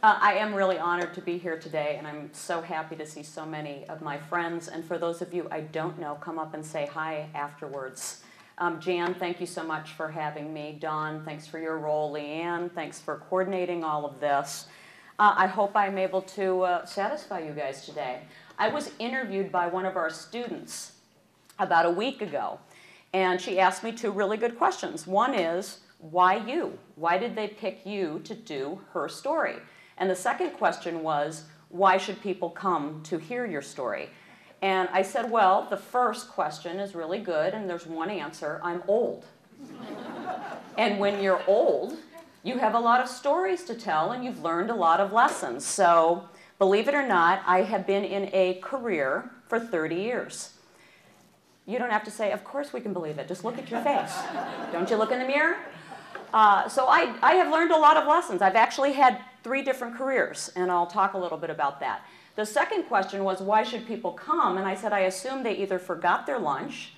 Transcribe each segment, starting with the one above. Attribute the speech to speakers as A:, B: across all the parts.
A: I am really honored to be here today, and I'm so happy to see so many of my friends. And for those of you I don't know, come up and say hi afterwards. Jan, thank you so much for having me. Dawn, thanks for your role. Leanne, thanks for coordinating all of this. I hope I'm able to satisfy you guys today. I was interviewed by one of our students about a week ago, and she asked me two really good questions. One is, why you? Why did they pick you to do her story? And the second question was, why should people come to hear your story? And I said, well, the first question is really good, and there's one answer. I'm old. And when you're old, you have a lot of stories to tell, and you've learned a lot of lessons. So believe it or not, I have been in a career for 30 years. You don't have to say, of course we can believe it. Just look at your face. Don't you look in the mirror? So I have learned a lot of lessons. I've actually had 3 different careers, and I'll talk a little bit about that. The second question was, why should people come? And I said, I assume they either forgot their lunch,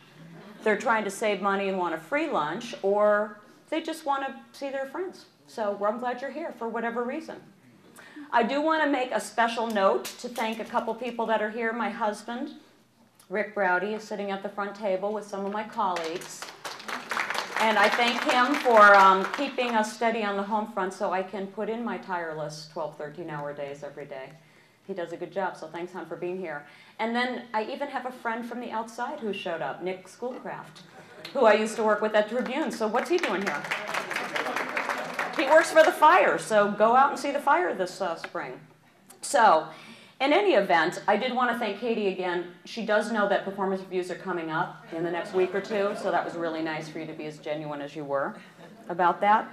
A: they're trying to save money and want a free lunch, or they just want to see their friends. So I'm glad you're here for whatever reason. I do want to make a special note to thank a couple people that are here. My husband, Rick Browdy, is sitting at the front table with some of my colleagues. And I thank him for keeping us steady on the home front so I can put in my tireless 12, 13-hour days every day. He does a good job, so thanks, hon, for being here. And then I even have a friend from the outside who showed up, Nick Schoolcraft, who I used to work with at Tribune. So what's he doing here? He works for the fire, so go out and see the fire this spring. So in any event, I did want to thank Katie again. She does know that performance reviews are coming up in the next week or two, so that was really nice for you to be as genuine as you were about that.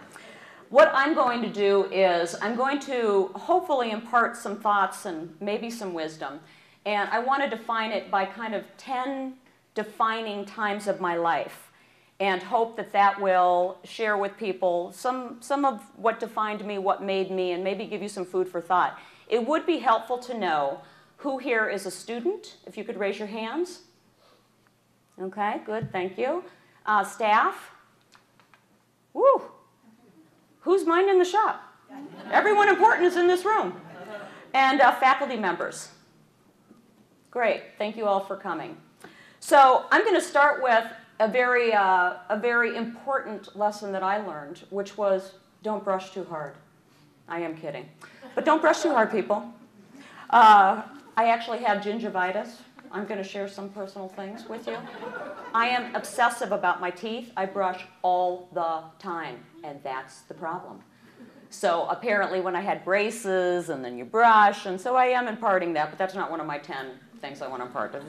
A: What I'm going to do is I'm going to hopefully impart some thoughts and maybe some wisdom. And I want to define it by kind of 10 defining times of my life, and hope that that will share with people some of what defined me, what made me, and maybe give you some food for thought. It would be helpful to know who here is a student, if you could raise your hands. Okay, good, thank you. Staff? Woo! Who's minding the shop? Everyone important is in this room. And faculty members. Great, thank you all for coming. So I'm going to start with a very important lesson that I learned, which was don't brush too hard. I am kidding. But don't brush too hard, people. I actually have gingivitis. I'm going to share some personal things with you. I am obsessive about my teeth. I brush all the time, and that's the problem. So apparently when I had braces, and then you brush, and so I am imparting that, but that's not one of my 10 things I want to impart. That's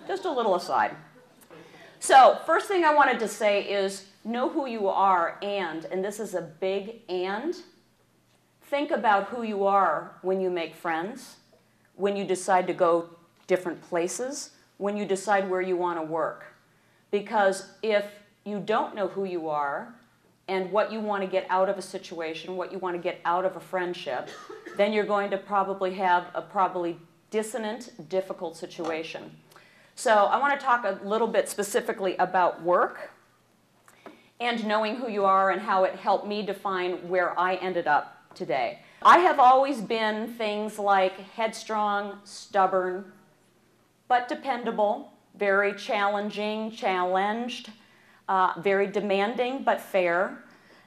A: just a little aside. So first thing I wanted to say is know who you are, and this is a big and. Think about who you are when you make friends, when you decide to go different places, when you decide where you want to work. Because if you don't know who you are and what you want to get out of a situation, what you want to get out of a friendship, then you're going to probably have a dissonant, difficult situation. So I want to talk a little bit specifically about work and knowing who you are and how it helped me define where I ended up today. I have always been things like headstrong, stubborn, but dependable, very challenged, very demanding, but fair.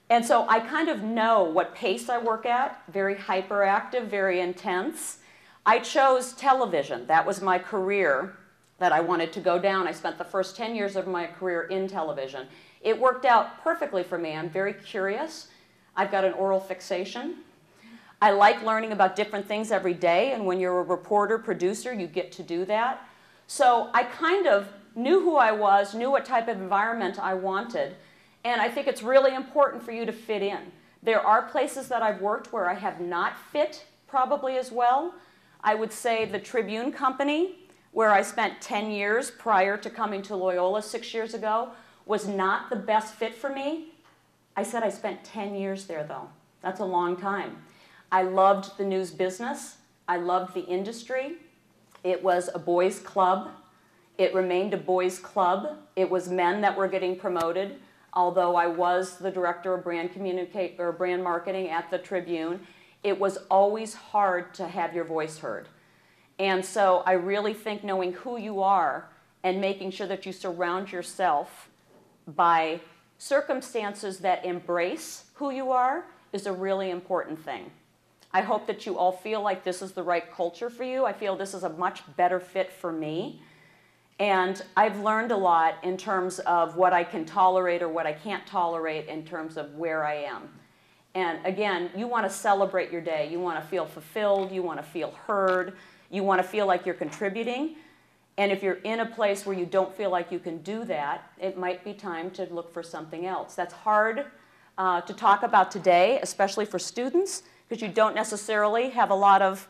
A: And so I kind of know what pace I work at, very hyperactive, very intense. I chose television. That was my career that I wanted to go down. I spent the first 10 years of my career in television. It worked out perfectly for me. I'm very curious. I've got an oral fixation. I like learning about different things every day, and when you're a reporter, producer, you get to do that. So I kind of knew who I was, knew what type of environment I wanted, and I think it's really important for you to fit in. There are places that I've worked where I have not fit probably as well. I would say the Tribune Company, where I spent 10 years prior to coming to Loyola 6 years ago, was not the best fit for me. I said I spent 10 years there, though. That's a long time. I loved the news business. I loved the industry. It was a boys' club. It remained a boys' club. It was men that were getting promoted, although I was the director of brand marketing at the Tribune. it was always hard to have your voice heard. And so I really think knowing who you are and making sure that you surround yourself by circumstances that embrace who you are is a really important thing. I hope that you all feel like this is the right culture for you. I feel this is a much better fit for me. And I've learned a lot in terms of what I can tolerate or what I can't tolerate in terms of where I am. And again, you want to celebrate your day. You want to feel fulfilled. You want to feel heard. You want to feel like you're contributing. And if you're in a place where you don't feel like you can do that, it might be time to look for something else. That's hard to talk about today, especially for students, because you don't necessarily have a lot of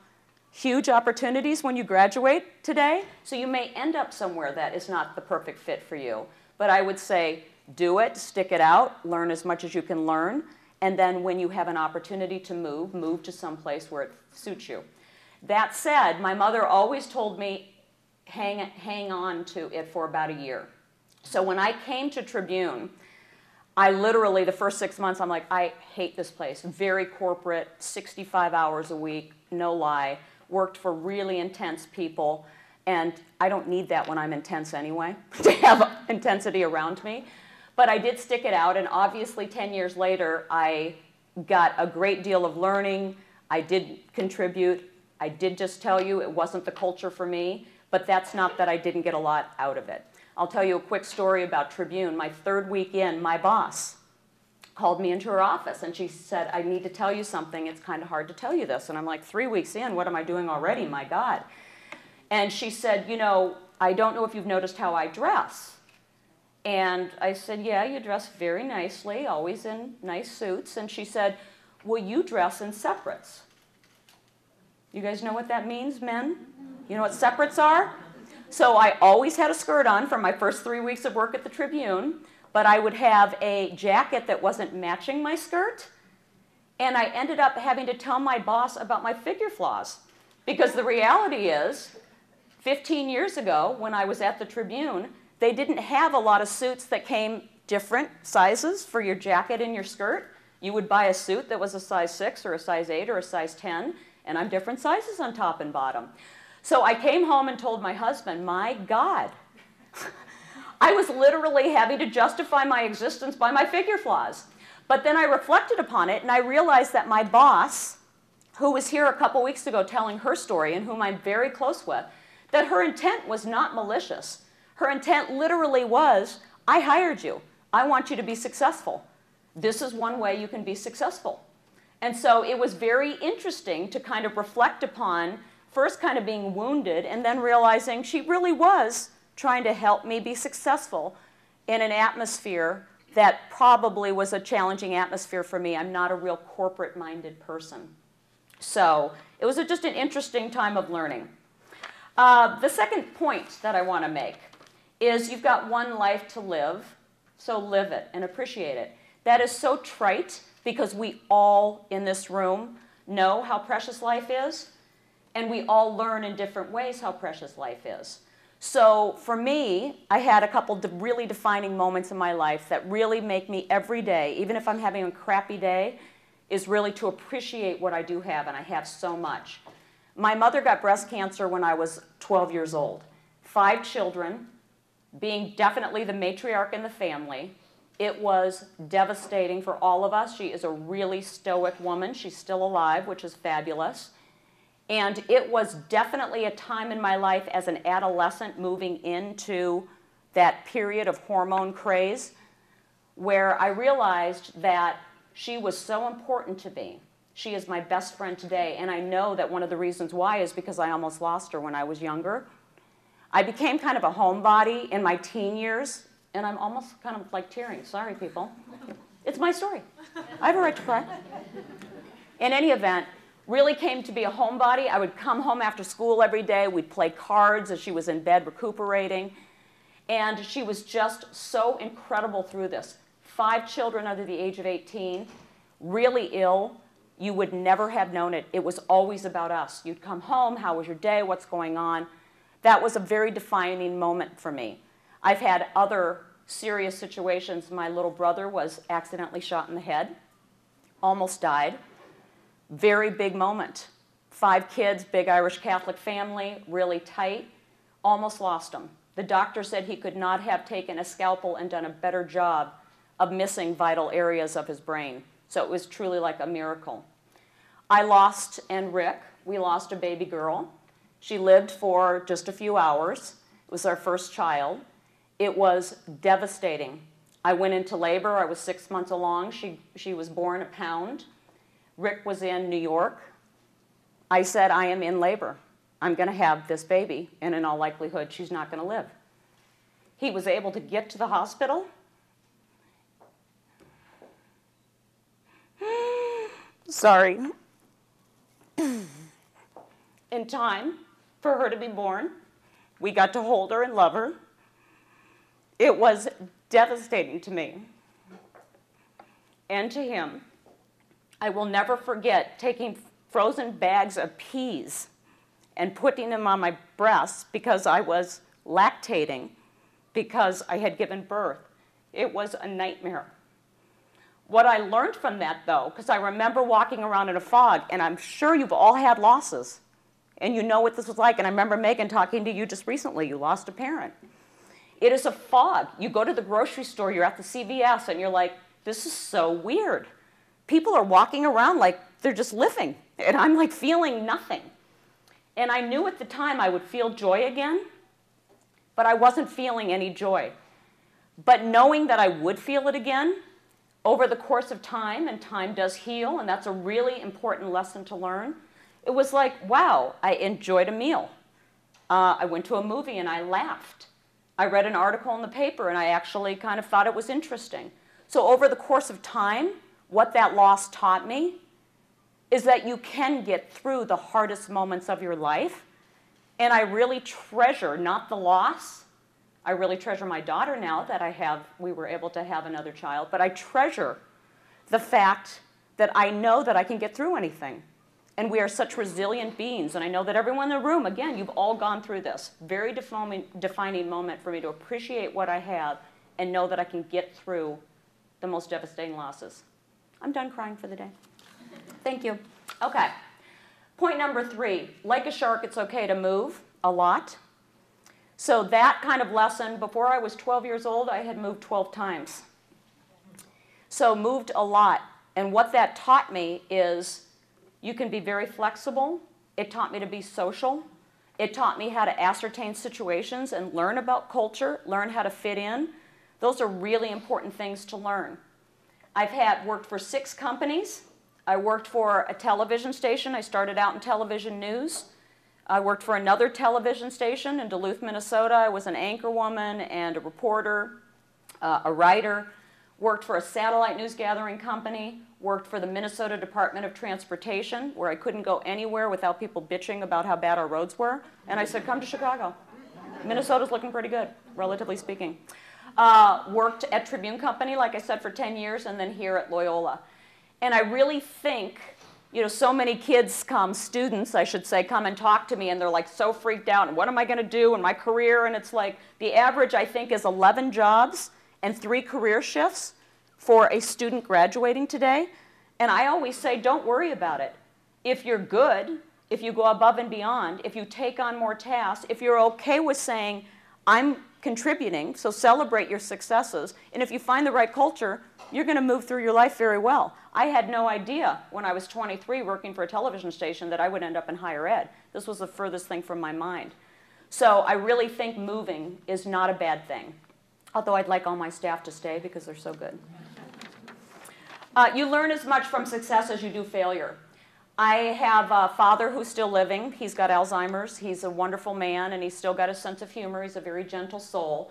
A: huge opportunities when you graduate today. So you may end up somewhere that is not the perfect fit for you. But I would say do it, stick it out, learn as much as you can learn, and then when you have an opportunity to move, move to some place where it suits you. That said, my mother always told me, hang on to it for about a year. So when I came to Tribune, I literally, the first 6 months, I'm like, I hate this place. Very corporate, 65 hours a week, no lie. Worked for really intense people, and I don't need that when I'm intense anyway, to have intensity around me. But I did stick it out, and obviously 10 years later, I got a great deal of learning. I did contribute. I did just tell you it wasn't the culture for me, but that's not that I didn't get a lot out of it. I'll tell you a quick story about Tribune. My third week in, my boss called me into her office, and she said, I need to tell you something. It's kind of hard to tell you this. And I'm like, 3 weeks in, what am I doing already? My God. And she said, you know, I don't know if you've noticed how I dress. And I said, yeah, you dress very nicely, always in nice suits. And she said, well, you dress in separates. You guys know what that means, men? You know what separates are? So I always had a skirt on for my first 3 weeks of work at the Tribune, but I would have a jacket that wasn't matching my skirt, and I ended up having to tell my boss about my figure flaws. Because the reality is, 15 years ago, when I was at the Tribune, they didn't have a lot of suits that came different sizes for your jacket and your skirt. You would buy a suit that was a size 6 or a size 8 or a size 10, and I'm different sizes on top and bottom. So I came home and told my husband, my God, I was literally having to justify my existence by my figure flaws. But then I reflected upon it, and I realized that my boss, who was here a couple weeks ago telling her story, and whom I'm very close with, that her intent was not malicious. Her intent literally was, I hired you. I want you to be successful. This is one way you can be successful. And so it was very interesting to kind of reflect upon first kind of being wounded and then realizing she really was trying to help me be successful in an atmosphere that probably was a challenging atmosphere for me. I'm not a real corporate-minded person. So it was just an interesting time of learning. The second point that I want to make is you've got one life to live, so live it and appreciate it. That is so trite because we all in this room know how precious life is, and we all learn in different ways how precious life is. So for me, I had a couple really defining moments in my life that really make me every day, even if I'm having a crappy day, is really to appreciate what I do have, and I have so much. My mother got breast cancer when I was 12 years old. 5 children, being definitely the matriarch in the family. It was devastating for all of us. She is a really stoic woman. She's still alive, which is fabulous. And it was definitely a time in my life as an adolescent moving into that period of hormone craze where I realized that she was so important to me. She is my best friend today, and I know that one of the reasons why is because I almost lost her when I was younger. I became kind of a homebody in my teen years, and I'm almost kind of like tearing. Sorry, people. It's my story. I have a right to cry. In any event, really came to be a homebody. I would come home after school every day. We'd play cards as she was in bed recuperating. And she was just so incredible through this. 5 children under the age of 18, really ill. You would never have known it. It was always about us. You'd come home, how was your day, what's going on? That was a very defining moment for me. I've had other serious situations. My little brother was accidentally shot in the head, almost died. Very big moment. 5 kids, big Irish Catholic family, really tight. Almost lost him. The doctor said he could not have taken a scalpel and done a better job of missing vital areas of his brain. So it was truly like a miracle. I lost, and Rick, we lost a baby girl. She lived for just a few hours. It was our first child. It was devastating. I went into labor. I was 6 months along. She was born a pound. Rick was in New York. I said, I am in labor. I'm going to have this baby, and in all likelihood, she's not going to live. He was able to get to the hospital. Sorry. In time for her to be born. We got to hold her and love her. It was devastating to me and to him. I will never forget taking frozen bags of peas and putting them on my breasts because I was lactating, because I had given birth. It was a nightmare. What I learned from that, though, because I remember walking around in a fog, and I'm sure you've all had losses, and you know what this was like, and I remember Megan talking to you just recently. You lost a parent. It is a fog. You go to the grocery store, you're at the CVS, and you're like, this is so weird. People are walking around like they're just living, and I'm like feeling nothing. And I knew at the time I would feel joy again, but I wasn't feeling any joy. But knowing that I would feel it again over the course of time, and time does heal, and that's a really important lesson to learn, it was like, wow, I enjoyed a meal. I went to a movie and I laughed. I read an article in the paper and I actually kind of thought it was interesting. So over the course of time, what that loss taught me is that you can get through the hardest moments of your life. And I really treasure, not the loss, I really treasure my daughter now that we were able to have another child, but I treasure the fact that I know that I can get through anything. And we are such resilient beings, and I know that everyone in the room, again, you've all gone through this. Very defining moment for me to appreciate what I have and know that I can get through the most devastating losses. I'm done crying for the day. Thank you. Okay. Point number 3, like a shark, it's okay to move a lot. So that kind of lesson, before I was 12 years old, I had moved 12 times. So moved a lot. And what that taught me is you can be very flexible. It taught me to be social. It taught me how to ascertain situations and learn about culture, learn how to fit in. Those are really important things to learn. I've worked for 6 companies. I worked for a television station. I started out in television news. I worked for another television station in Duluth, Minnesota. I was an anchor woman and a reporter, a writer. Worked for a satellite news gathering company. Worked for the Minnesota Department of Transportation, where I couldn't go anywhere without people bitching about how bad our roads were. And I said, come to Chicago. Minnesota's looking pretty good, relatively speaking. Worked at Tribune Company, like I said, for 10 years, and then here at Loyola. And I really think, so many kids students, I should say, come and talk to me, and they're like so freaked out, and what am I going to do in my career? And it's like, the average, I think, is 11 jobs and 3 career shifts for a student graduating today. And I always say, don't worry about it. If you're good, if you go above and beyond, if you take on more tasks, if you're okay with saying, I'm contributing, so celebrate your successes, and if you find the right culture, you're going to move through your life very well. I had no idea when I was 23 working for a television station that I would end up in higher ed. This was the furthest thing from my mind. So I really think moving is not a bad thing, although I'd like all my staff to stay because they're so good. You learn as much from success as you do failure. I have a father who's still living. He's got Alzheimer's. He's a wonderful man, and he's still got a sense of humor. He's a very gentle soul.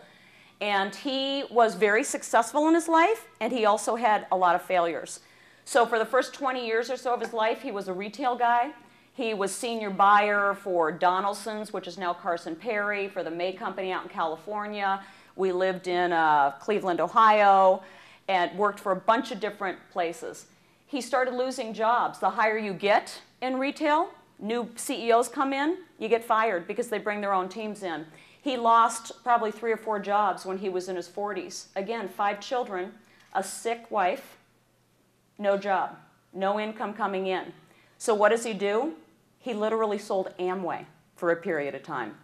A: And he was very successful in his life, and he also had a lot of failures. So for the first 20 years or so of his life, he was a retail guy. He was senior buyer for Donaldson's, which is now Carson Perry, for the May Company out in California. We lived in Cleveland, Ohio, and worked for a bunch of different places. He started losing jobs. The higher you get in retail, new CEOs come in, you get fired because they bring their own teams in. He lost probably 3 or 4 jobs when he was in his 40s. Again, 5 children, a sick wife, no job, no income coming in. So what does he do? He literally sold Amway for a period of time.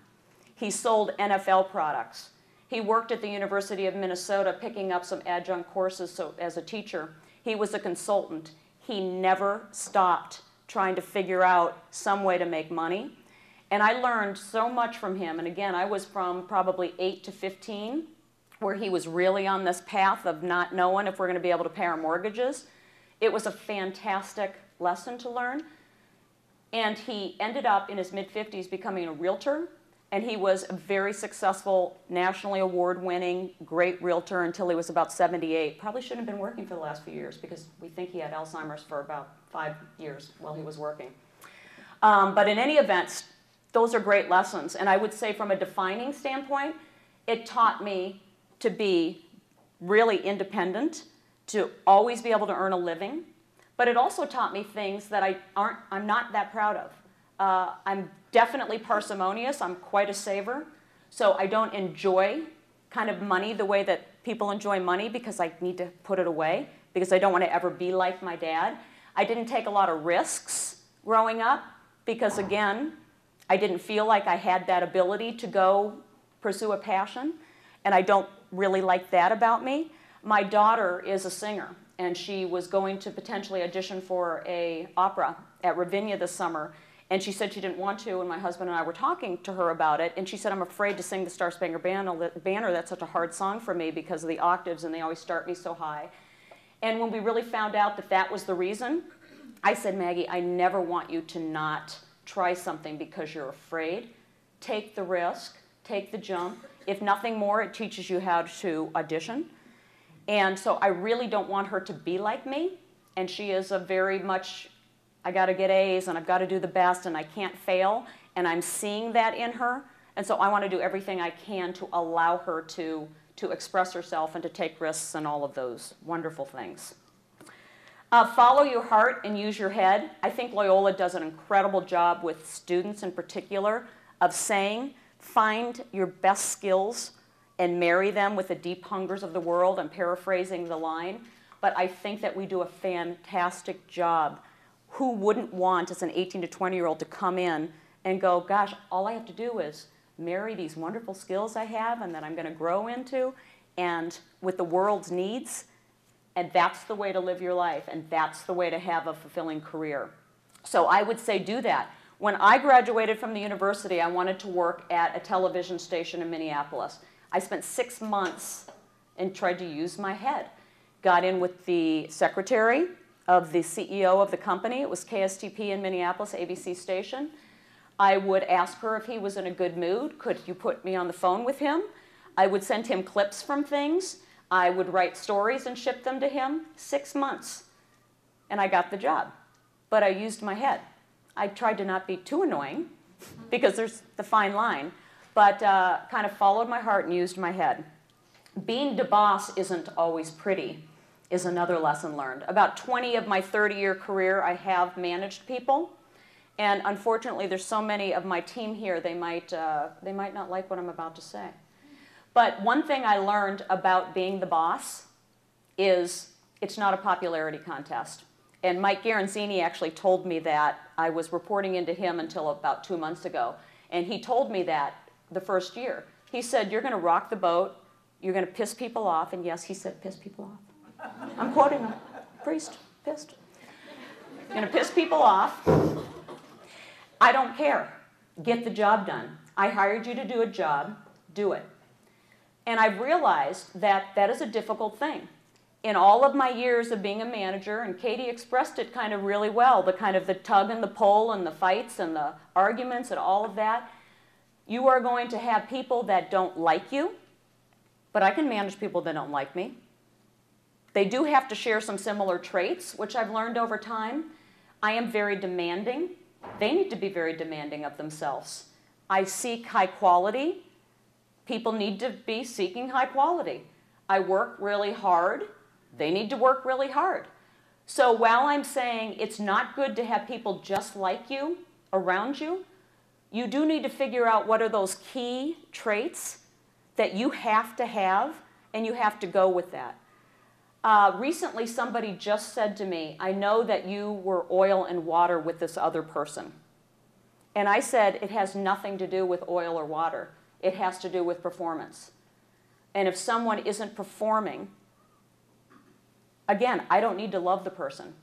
A: He sold NFL products. He worked at the University of Minnesota picking up some adjunct courses as a teacher. He was a consultant. He never stopped trying to figure out some way to make money. And I learned so much from him. And again, I was from probably 8 to 15, where he was really on this path of not knowing if we're going to be able to pay our mortgages. It was a fantastic lesson to learn. And he ended up in his mid-50s becoming a realtor. And he was a very successful, nationally award-winning, great realtor until he was about 78. Probably shouldn't have been working for the last few years because we think he had Alzheimer's for about 5 years while he was working. But in any event, those are great lessons. And I would say from a defining standpoint, it taught me to be really independent, to always be able to earn a living. But it also taught me things that I'm not that proud of. I'm definitely parsimonious. I'm quite a saver. So I don't enjoy kind of money the way that people enjoy money because I need to put it away because I don't want to ever be like my dad. I didn't take a lot of risks growing up because, again, I didn't feel like I had that ability to go pursue a passion, and I don't really like that about me. My daughter is a singer, and she was going to potentially audition for an opera at Ravinia this summer. And she said she didn't want to, and my husband and I were talking to her about it, and she said, I'm afraid to sing the Star Spangled Banner. That's such a hard song for me because of the octaves, and they always start me so high. And when we really found out that that was the reason, I said, Maggie, I never want you to not try something because you're afraid. Take the risk, take the jump. If nothing more, it teaches you how to audition. And so I really don't want her to be like me, and she is a very much, I got to get A's and I've got to do the best and I can't fail, and I'm seeing that in her, and so I want to do everything I can to allow her to express herself and to take risks and all of those wonderful things. Follow your heart and use your head. I think Loyola does an incredible job with students in particular of saying, find your best skills and marry them with the deep hungers of the world. I'm paraphrasing the line, but I think that we do a fantastic job. Who wouldn't want, as an 18 to 20-year-old, to come in and go, gosh, all I have to do is marry these wonderful skills I have and that I'm going to grow into, and with the world's needs, and that's the way to live your life, and that's the way to have a fulfilling career. So I would say do that. When I graduated from the university, I wanted to work at a television station in Minneapolis. I spent 6 months and tried to use my head. Got in with the secretary of the CEO of the company. It was KSTP in Minneapolis, ABC station. I would ask her if he was in a good mood. Could you put me on the phone with him? I would send him clips from things. I would write stories and ship them to him. 6 months. And I got the job. But I used my head. I tried to not be too annoying because there's the fine line, but kind of followed my heart and used my head. Being the boss isn't always pretty is another lesson learned. About 20 of my 30-year career, I have managed people. And unfortunately, there's so many of my team here, they might not like what I'm about to say. But one thing I learned about being the boss is it's not a popularity contest. And Mike Garanzini actually told me that. I was reporting into him until about 2 months ago. And he told me that the first year. He said, you're going to rock the boat. You're going to piss people off. And yes, he said, piss people off. I'm quoting him. Priest, pissed. You're going to piss people off. I don't care. Get the job done. I hired you to do a job. Do it. And I've realized that that is a difficult thing. In all of my years of being a manager, and Katie expressed it kind of really well, the kind of the tug and the pull and the fights and the arguments and all of that, you are going to have people that don't like you, but I can manage people that don't like me. They do have to share some similar traits, which I've learned over time. I am very demanding. They need to be very demanding of themselves. I seek high quality. People need to be seeking high quality. I work really hard. They need to work really hard. So while I'm saying it's not good to have people just like you around you, you do need to figure out what are those key traits that you have to have, and you have to go with that. Recently, somebody just said to me, I know that you were oil and water with this other person. And I said, it has nothing to do with oil or water. It has to do with performance. And if someone isn't performing, again, I don't need to love the person.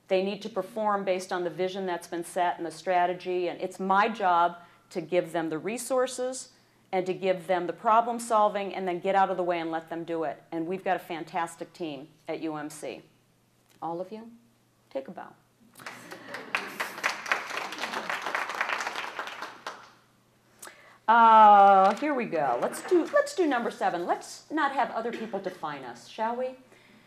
A: They need to perform based on the vision that's been set and the strategy. And it's my job to give them the resources and to give them the problem solving and then get out of the way and let them do it. And we've got a fantastic team at UMC. All of you, take a bow. Here we go. Let's do number 7. Let's not have other people define us, shall we?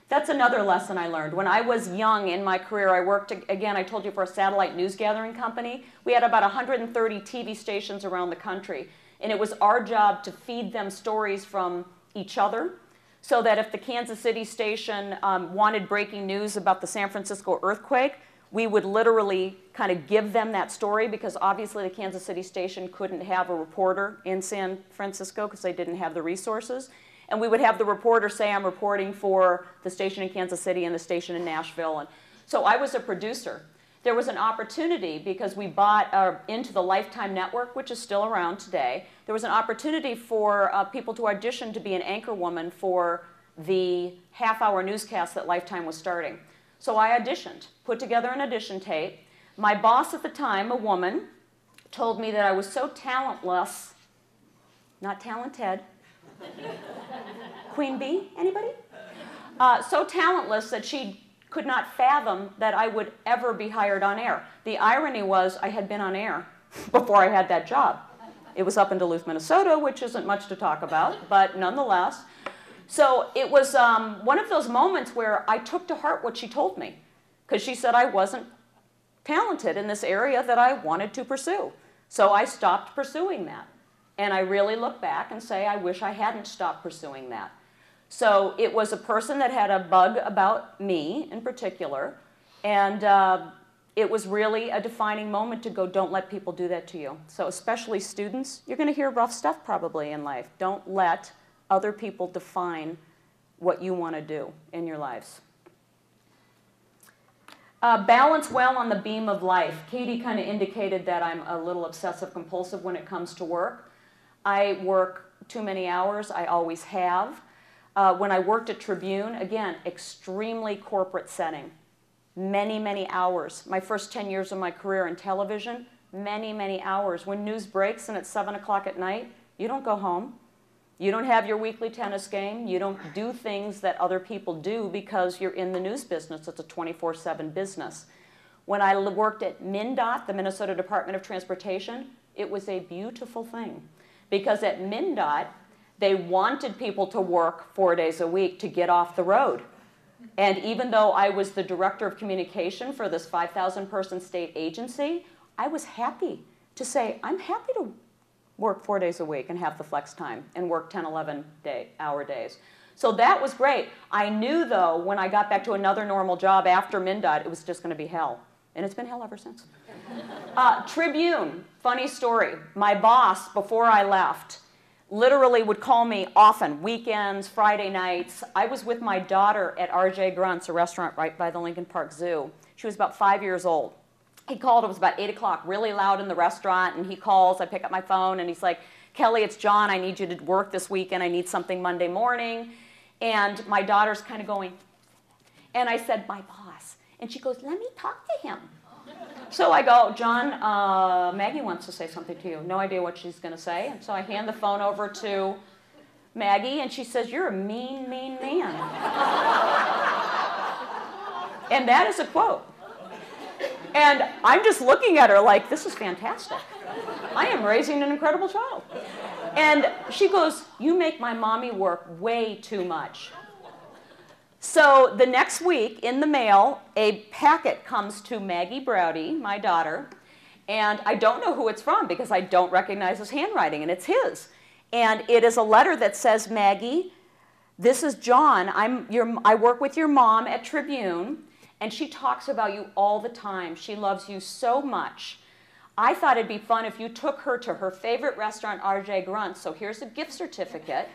A: That's another lesson I learned. When I was young in my career, I worked, again, I told you, for a satellite news gathering company. We had about 130 TV stations around the country. And it was our job to feed them stories from each other so that if the Kansas City station wanted breaking news about the San Francisco earthquake, we would literally kind of give them that story, because obviously the Kansas City station couldn't have a reporter in San Francisco because they didn't have the resources. And we would have the reporter say, I'm reporting for the station in Kansas City and the station in Nashville. And so I was a producer. There was an opportunity, because we bought into the Lifetime network, which is still around today. There was an opportunity for people to audition to be an anchor woman for the half-hour newscast that Lifetime was starting. So I auditioned, put together an audition tape. My boss at the time, a woman, told me that I was so talentless, not talented. Queen Bee, anybody? So talentless that she could not fathom that I would ever be hired on air. The irony was I had been on air before I had that job. It was up in Duluth, Minnesota, which isn't much to talk about, but nonetheless. So it was one of those moments where I took to heart what she told me, because she said I wasn't talented in this area that I wanted to pursue. So I stopped pursuing that. And I really look back and say, I wish I hadn't stopped pursuing that. So it was a person that had a bug about me in particular, and it was really a defining moment to go, don't let people do that to you. So especially students, you're going to hear rough stuff probably in life. Don't let other people define what you want to do in your lives. Balance well on the beam of life. Katie kind of indicated that I'm a little obsessive compulsive when it comes to work. I work too many hours. I always have. When I worked at Tribune, again, extremely corporate setting. Many, many hours. My first 10 years of my career in television, many, many hours. When news breaks and it's 7 o'clock at night, you don't go home. You don't have your weekly tennis game. You don't do things that other people do because you're in the news business. It's a 24/7 business. When I worked at MnDOT, the Minnesota Department of Transportation, it was a beautiful thing. Because at MnDOT, they wanted people to work 4 days a week to get off the road. And even though I was the director of communication for this 5,000-person state agency, I was happy to say, I'm happy to work 4 days a week and have the flex time and work 10, 11-hour days. So that was great. I knew, though, when I got back to another normal job after MnDOT, it was just going to be hell. And it's been hell ever since. Tribune, funny story. My boss, before I left, literally would call me often, weekends, Friday nights. I was with my daughter at R.J. Grunt's, a restaurant right by the Lincoln Park Zoo. She was about 5 years old. He called, it was about 8 o'clock, really loud in the restaurant, and he calls, I pick up my phone, and he's like, Kelly, it's John, I need you to work this weekend, I need something Monday morning. And my daughter's kind of going, and I said, my boss. And she goes, let me talk to him. So I go, John, Maggie wants to say something to you. No idea what she's going to say. And so I hand the phone over to Maggie, and she says, you're a mean, mean man. And that is a quote. And I'm just looking at her like, this is fantastic. I am raising an incredible child. And she goes, you make my mommy work way too much. So the next week, in the mail, a packet comes to Maggie Browdy, my daughter, and I don't know who it's from because I don't recognize his handwriting, and it's his. And it is a letter that says, Maggie, this is John. I work with your mom at Tribune, and she talks about you all the time. She loves you so much. I thought it'd be fun if you took her to her favorite restaurant, R.J. Grunt's, so here's a gift certificate.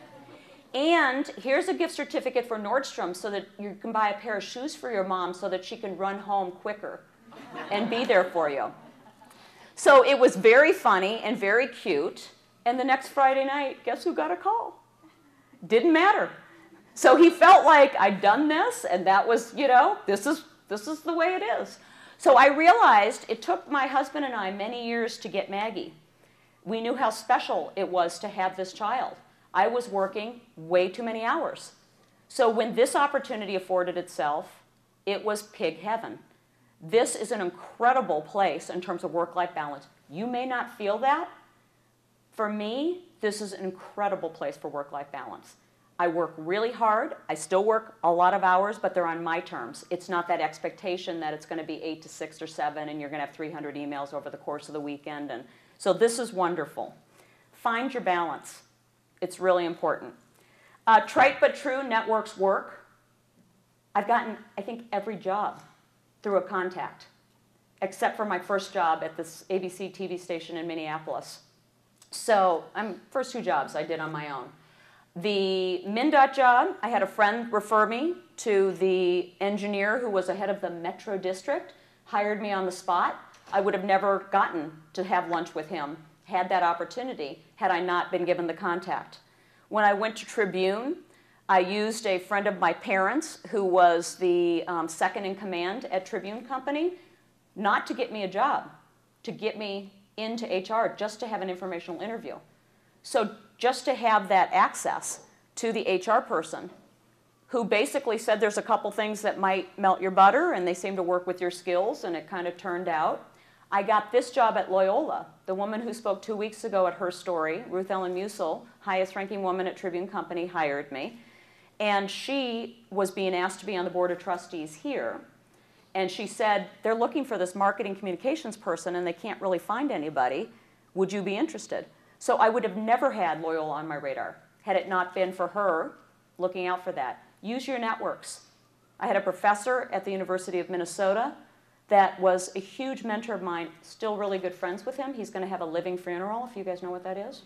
A: And here's a gift certificate for Nordstrom so that you can buy a pair of shoes for your mom so that she can run home quicker and be there for you. So it was very funny and very cute. And the next Friday night, guess who got a call? Didn't matter. So he felt like I'd done this, and that was, you know, this is the way it is. So I realized it took my husband and I many years to get Maggie. We knew how special it was to have this child. I was working way too many hours. So when this opportunity afforded itself, it was pig heaven. This is an incredible place in terms of work-life balance. You may not feel that. For me, this is an incredible place for work-life balance. I work really hard. I still work a lot of hours, but they're on my terms. It's not that expectation that it's going to be 8 to 6 or 7 and you're going to have 300 emails over the course of the weekend. And so this is wonderful. Find your balance. It's really important. Trite but true, networks work. I've gotten, I think, every job through a contact, except for my first job at this ABC TV station in Minneapolis. So first 2 jobs I did on my own. The MnDOT job, I had a friend refer me to the engineer who was ahead of the Metro District, hired me on the spot. I would have never gotten to have lunch with him, had that opportunity, had I not been given the contact. When I went to Tribune, I used a friend of my parents who was the second in command at Tribune Company, not to get me a job, to get me into HR, just to have an informational interview. So just to have that access to the HR person who basically said there's a couple things that might melt your butter and they seem to work with your skills, and it kind of turned out. I got this job at Loyola. The woman who spoke 2 weeks ago at HERstory, Ruth Ellen Musil, highest ranking woman at Tribune Company, hired me. And she was being asked to be on the board of trustees here. And she said, they're looking for this marketing communications person and they can't really find anybody. Would you be interested? So I would have never had Loyola on my radar had it not been for her looking out for that. Use your networks. I had a professor at the University of Minnesota that was a huge mentor of mine, still really good friends with him. He's going to have a living funeral, if you guys know what that is.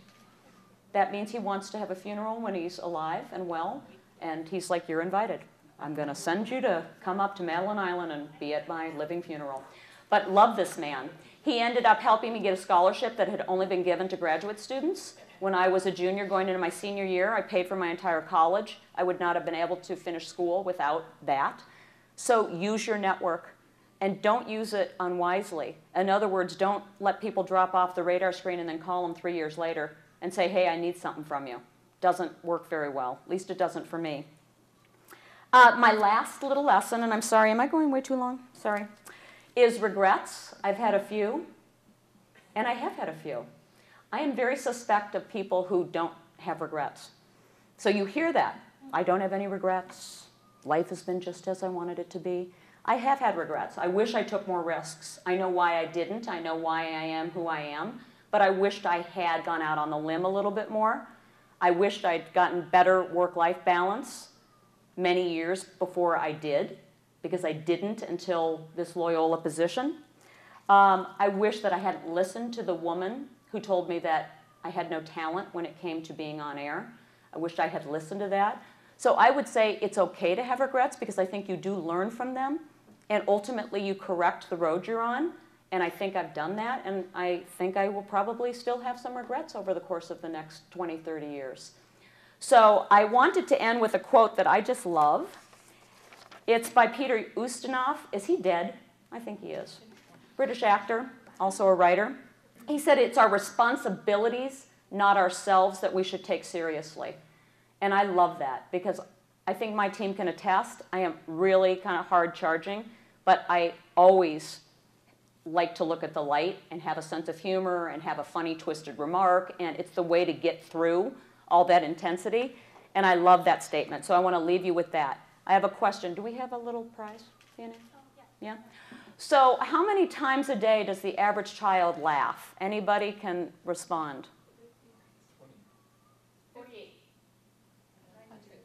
A: That means he wants to have a funeral when he's alive and well, and he's like, you're invited. I'm going to send you to come up to Madeline Island and be at my living funeral. But love this man. He ended up helping me get a scholarship that had only been given to graduate students. When I was a junior going into my senior year, I paid for my entire college. I would not have been able to finish school without that. So use your network and don't use it unwisely. In other words, don't let people drop off the radar screen and then call them 3 years later and say, hey, I need something from you. Doesn't work very well. At least it doesn't for me. My last little lesson, and I'm sorry, am I going way too long? Sorry. Is regrets. I've had a few, and I have had a few. I am very suspect of people who don't have regrets. So you hear that. I don't have any regrets. Life has been just as I wanted it to be. I have had regrets. I wish I took more risks. I know why I didn't. I know why I am who I am. But I wished I had gone out on the limb a little bit more. I wished I'd gotten better work-life balance many years before I did, because I didn't until this Loyola position. I wish that I hadn't listened to the woman who told me that I had no talent when it came to being on air. I wished I had listened to that. So I would say it's okay to have regrets because I think you do learn from them and ultimately you correct the road you're on. And I think I've done that, and I think I will probably still have some regrets over the course of the next 20, 30 years. So I wanted to end with a quote that I just love. It's by Peter Ustinov. Is he dead? I think he is. British actor, also a writer. He said it's our responsibilities, not ourselves, that we should take seriously. And I love that because I think my team can attest. I am really kind of hard charging, but I always like to look at the light and have a sense of humor and have a funny twisted remark, and it's the way to get through all that intensity. And I love that statement, so I want to leave you with that. I have a question. Do we have a little prize, Shannon? Oh, yeah. Yeah? So how many times a day does the average child laugh? Anybody can respond.
B: 48. 100.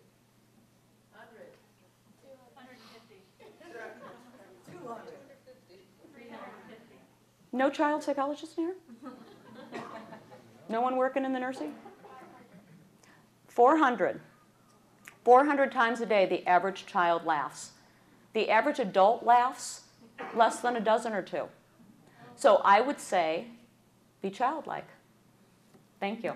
B: 250. 350.
A: No child psychologist in here? No one working in the nursing? 400. 400 times a day, the average child laughs. The average adult laughs less than a dozen or two. So I would say, be childlike. Thank you.